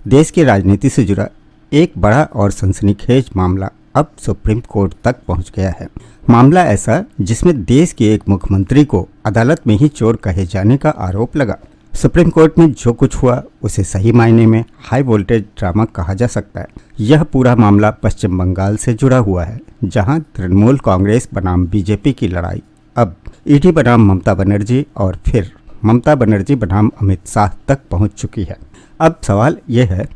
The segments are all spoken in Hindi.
देश की राजनीति से जुड़ा एक बड़ा और सनसनीखेज मामला अब सुप्रीम कोर्ट तक पहुंच गया है। मामला ऐसा जिसमें देश के एक मुख्यमंत्री को अदालत में ही चोर कहे जाने का आरोप लगा। सुप्रीम कोर्ट में जो कुछ हुआ उसे सही मायने में हाई वोल्टेज ड्रामा कहा जा सकता है। यह पूरा मामला पश्चिम बंगाल से जुड़ा हुआ है, जहां तृणमूल कांग्रेस बनाम बीजेपी की लड़ाई अब ईडी बनाम ममता बनर्जी और फिर ममता बनर्जी बनाम अमित शाह तक पहुंच चुकी है। अब सवाल यह है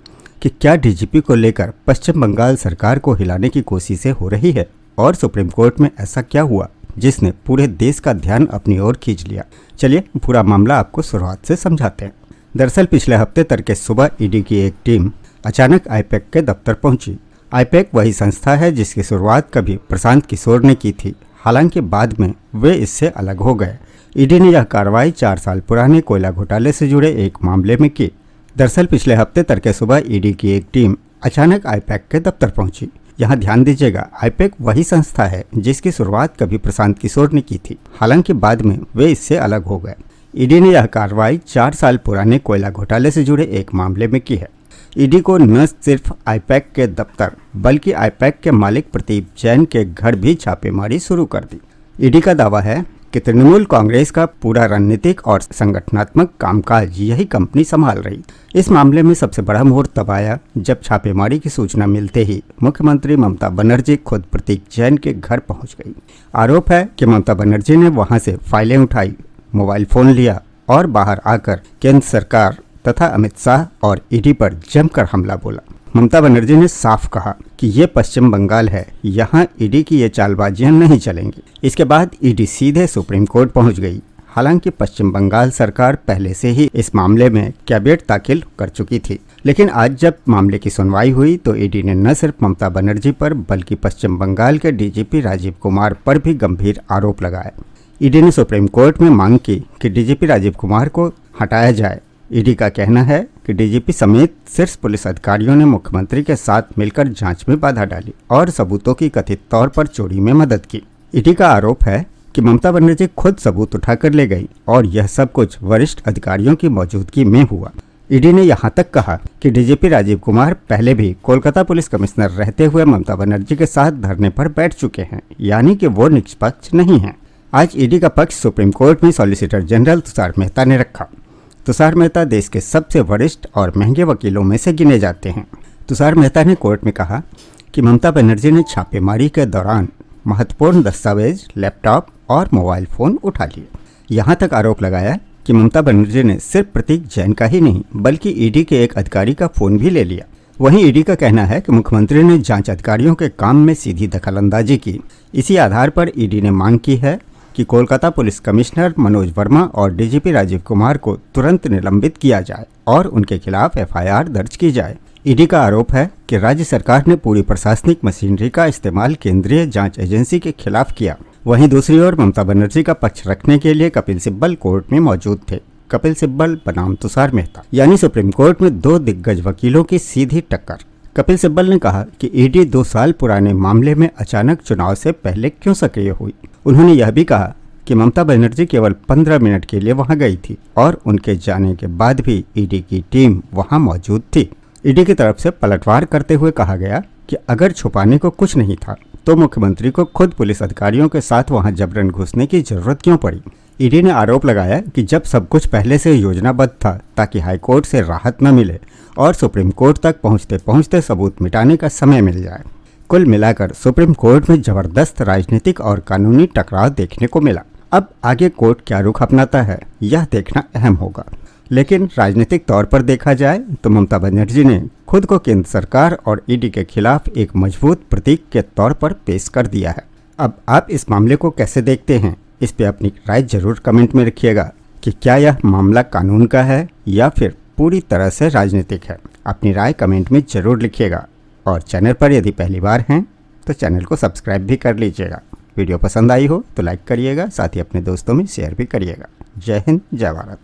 कि क्या डीजीपी को लेकर पश्चिम बंगाल सरकार को हिलाने की कोशिशें हो रही है और सुप्रीम कोर्ट में ऐसा क्या हुआ जिसने पूरे देश का ध्यान अपनी ओर खींच लिया। चलिए पूरा मामला आपको शुरुआत से समझाते हैं। दरअसल पिछले हफ्ते तड़के सुबह ईडी की एक टीम अचानक आईपैक के दफ्तर पहुंची। आईपैक वही संस्था है जिसकी शुरुआत कभी प्रशांत किशोर ने की थी, हालांकि बाद में वे इससे अलग हो गए। ईडी ने यह कार्रवाई 4 साल पुराने कोयला घोटाले से जुड़े एक मामले में की। दरअसल पिछले हफ्ते तड़के सुबह ईडी की एक टीम अचानक आईपैक के दफ्तर पहुंची। यहाँ ध्यान दीजिएगा, आईपैक वही संस्था है जिसकी शुरुआत कभी प्रशांत किशोर ने की थी, हालांकि बाद में वे इससे अलग हो गए। ईडी ने यह कार्रवाई 4 साल पुराने कोयला घोटाले से जुड़े एक मामले में की है। ईडी को न सिर्फ आईपैक के दफ्तर बल्कि आईपैक के मालिक प्रदीप जैन के घर भी छापेमारी शुरू कर दी। ईडी का दावा है कि तृणमूल कांग्रेस का पूरा रणनीतिक और संगठनात्मक कामकाज यही कंपनी संभाल रही। इस मामले में सबसे बड़ा मोड़ तब आया जब छापेमारी की सूचना मिलते ही मुख्यमंत्री ममता बनर्जी खुद प्रदीप जैन के घर पहुंच गई। आरोप है कि ममता बनर्जी ने वहां से फाइलें उठाई, मोबाइल फोन लिया और बाहर आकर केंद्र सरकार तथा अमित शाह और ईडी पर जमकर हमला बोला। ममता बनर्जी ने साफ कहा कि ये पश्चिम बंगाल है, यहाँ ईडी की ये चालबाजियां नहीं चलेंगी। इसके बाद ईडी सीधे सुप्रीम कोर्ट पहुंच गई। हालांकि पश्चिम बंगाल सरकार पहले से ही इस मामले में कैबिनेट दाखिल कर चुकी थी, लेकिन आज जब मामले की सुनवाई हुई तो ईडी ने न सिर्फ ममता बनर्जी पर बल्कि पश्चिम बंगाल के डीजीपी राजीव कुमार पर भी गंभीर आरोप लगाए। ईडी ने सुप्रीम कोर्ट में मांग की कि डीजीपी राजीव कुमार को हटाया जाए। ईडी का कहना है कि डीजीपी समेत शीर्ष पुलिस अधिकारियों ने मुख्यमंत्री के साथ मिलकर जांच में बाधा डाली और सबूतों की कथित तौर पर चोरी में मदद की। ईडी का आरोप है कि ममता बनर्जी खुद सबूत उठाकर ले गई और यह सब कुछ वरिष्ठ अधिकारियों की मौजूदगी में हुआ। ईडी ने यहाँ तक कहा कि डीजीपी राजीव कुमार पहले भी कोलकाता पुलिस कमिश्नर रहते हुए ममता बनर्जी के साथ धरने पर बैठ चुके हैं, यानी कि वो निष्पक्ष नहीं है। आज ईडी का पक्ष सुप्रीम कोर्ट में सॉलिसिटर जनरल तुषार मेहता ने रखा। तुषार मेहता देश के सबसे वरिष्ठ और महंगे वकीलों में से गिने जाते हैं। तुषार मेहता ने कोर्ट में कहा कि ममता बनर्जी ने छापेमारी के दौरान महत्वपूर्ण दस्तावेज, लैपटॉप और मोबाइल फोन उठा लिए। यहाँ तक आरोप लगाया कि ममता बनर्जी ने सिर्फ प्रदीप जैन का ही नहीं बल्कि ईडी के एक अधिकारी का फोन भी ले लिया। वहीं ईडी का कहना है कि मुख्यमंत्री ने जांच अधिकारियों के काम में सीधी दखलंदाजी की। इसी आधार पर ईडी ने मांग की है कि कोलकाता पुलिस कमिश्नर मनोज वर्मा और डीजीपी राजीव कुमार को तुरंत निलंबित किया जाए और उनके खिलाफ एफआईआर दर्ज की जाए। ईडी का आरोप है कि राज्य सरकार ने पूरी प्रशासनिक मशीनरी का इस्तेमाल केंद्रीय जांच एजेंसी के खिलाफ किया। वहीं दूसरी ओर ममता बनर्जी का पक्ष रखने के लिए कपिल सिब्बल कोर्ट में मौजूद थे। कपिल सिब्बल बनाम तुषार मेहता, यानी सुप्रीम कोर्ट में 2 दिग्गज वकीलों की सीधी टक्कर। कपिल सिब्बल ने कहा कि ईडी 2 साल पुराने मामले में अचानक चुनाव से पहले क्यों सक्रिय हुई। उन्होंने यह भी कहा कि ममता बनर्जी केवल 15 मिनट के लिए वहां गई थी और उनके जाने के बाद भी ईडी की टीम वहां मौजूद थी। ईडी की तरफ से पलटवार करते हुए कहा गया कि अगर छुपाने को कुछ नहीं था तो मुख्यमंत्री को खुद पुलिस अधिकारियों के साथ वहां जबरन घुसने की जरूरत क्यों पड़ी। ईडी ने आरोप लगाया कि जब सब कुछ पहले से योजनाबद्ध था ताकि हाईकोर्ट से राहत न मिले और सुप्रीम कोर्ट तक पहुंचते पहुंचते सबूत मिटाने का समय मिल जाए। कुल मिलाकर सुप्रीम कोर्ट में जबरदस्त राजनीतिक और कानूनी टकराव देखने को मिला। अब आगे कोर्ट क्या रुख अपनाता है यह देखना अहम होगा, लेकिन राजनीतिक तौर पर देखा जाए तो ममता बनर्जी ने खुद को केंद्र सरकार और ईडी के खिलाफ एक मजबूत प्रतीक के तौर पर पेश कर दिया है। अब आप इस मामले को कैसे देखते हैं, इस पे अपनी राय जरूर कमेंट में रखिएगा कि क्या यह मामला कानून का है या फिर पूरी तरह से राजनीतिक है। अपनी राय कमेंट में जरूर लिखिएगा और चैनल पर यदि पहली बार हैं तो चैनल को सब्सक्राइब भी कर लीजिएगा। वीडियो पसंद आई हो तो लाइक करिएगा, साथ ही अपने दोस्तों में शेयर भी करिएगा। जय हिंद, जय भारत।